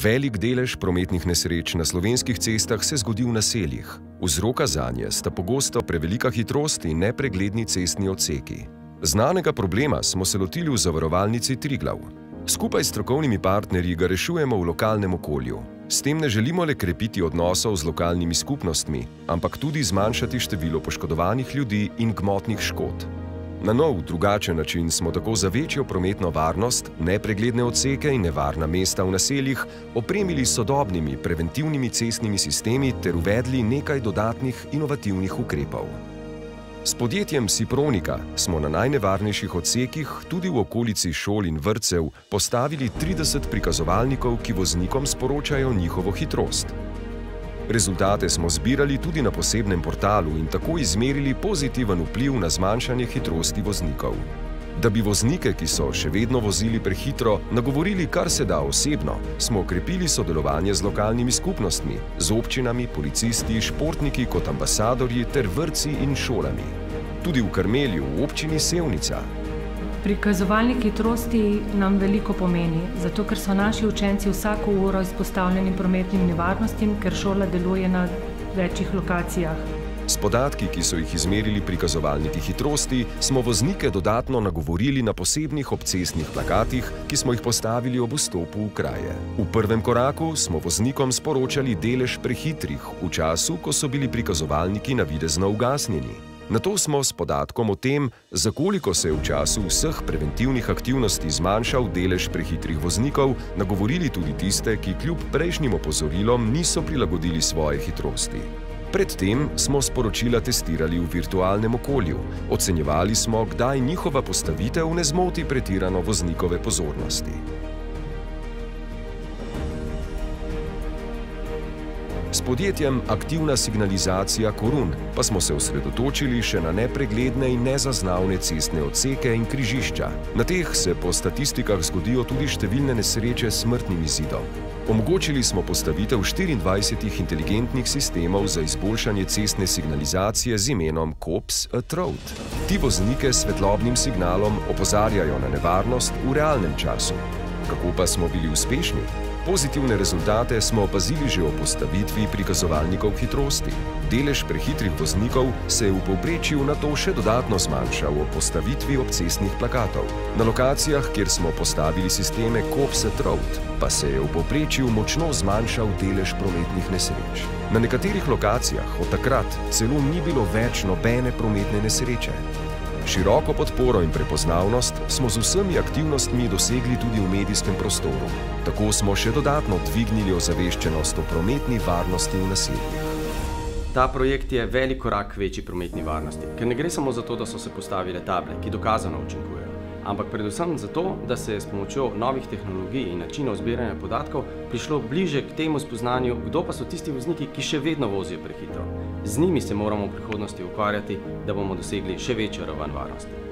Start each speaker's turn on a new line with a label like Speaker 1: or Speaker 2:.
Speaker 1: Velik delež prometnih nesreč na slovenskih cestah se zgodi v naseljih. Vzroka zanje sta pogosto prevelika hitrost in nepregledni cestni odseki. Znanega problema smo se lotili v zavarovalnici Triglav. Skupaj s strokovnimi partnerji ga rešujemo v lokalnem okolju. S tem ne želimo le krepiti odnosov z lokalnimi skupnostmi, ampak tudi zmanjšati število poškodovanih ljudi in gmotnih škod. Na nov, drugačen način smo tako za večjo prometno varnost, nepregledne odseke in nevarna mesta v naseljih opremili s sodobnimi preventivnimi cestnimi sistemi ter uvedli nekaj dodatnih inovativnih ukrepov. S podjetjem Sipronika smo na najnevarnejših odsekih, tudi v okolici šol in vrtcev, postavili 30 prikazovalnikov, ki voznikom sporočajo njihovo hitrost. Rezultate smo zbirali tudi na posebnem portalu in tako izmerili pozitiven vpliv na zmanjšanje hitrosti voznikov. Da bi voznike, ki so še vedno vozili prehitro, nagovorili kar se da osebno, smo okrepili sodelovanje z lokalnimi skupnostmi, z občinami, policisti, športniki kot ambasadorji ter vrtci in šolami. Tudi v Karmelju, v občini Sevnica.
Speaker 2: Prikazovalnik hitrosti nam veliko pomeni, zato ker so naši učenci vsako uro izpostavljeni prometnim nevarnostim, ker šola deluje na večjih lokacijah.
Speaker 1: S podatki, ki so jih izmerili prikazovalniki hitrosti, smo voznike dodatno nagovorili na posebnih obcestnih plakatih, ki smo jih postavili ob vstopu v kraje. V prvem koraku smo voznikom sporočali delež prehitrih v času, ko so bili prikazovalniki navidezno ugasnjeni. Nato smo s podatkom o tem, za koliko se je v času vseh preventivnih aktivnosti zmanjšal delež prehitrih voznikov, nagovorili tudi tiste, ki kljub prejšnjim opozorilom niso prilagodili svoje hitrosti. Predtem smo sporočila testirali v virtualnem okolju. Ocenjevali smo, kdaj njihova postavitev ne zmoti pretirano voznikove pozornosti. S podjetjem Aktivna signalizacija Korun pa smo se osredotočili še na nepregledne in nezaznavne cestne odseke in križišča. Na teh se po statistikah zgodijo tudi številne nesreče s smrtnim izidom. Omogočili smo postavitev 24 inteligentnih sistemov za izboljšanje cestne signalizacije z imenom Cops at Road. Ti voznike s svetlobnim signalom opozarjajo na nevarnost v realnem času. Kako pa smo bili uspešni? Pozitivne rezultate smo opazili že o postavitvi prikazovalnikov hitrosti. Delež prehitrih voznikov se je v povprečju nato še dodatno zmanjšal o postavitvi obcestnih plakatov. Na lokacijah, kjer smo postavili sisteme Cops at Road, pa se je v povprečju močno zmanjšal delež prometnih nesreč. Na nekaterih lokacijah od takrat celo ni bilo več nobene prometne nesreče. Široko podporo in prepoznavnost smo z vsemi aktivnostmi dosegli tudi v medijskem prostoru. Tako smo še dodatno dvignili ozaveščenost o prometni varnosti v naseljih.
Speaker 3: Ta projekt je velik korak k večji prometni varnosti, ker ne gre samo za to, da so se postavile table, ki dokazano učinkujejo, ampak predvsem zato, da se je s pomočjo novih tehnologij in načinov zbiranja podatkov prišlo bliže k temu spoznanju, kdo pa so tisti vozniki, ki še vedno vozijo prehitro. Z njimi se moramo v prihodnosti ukvarjati, da bomo dosegli še večjo raven varnosti.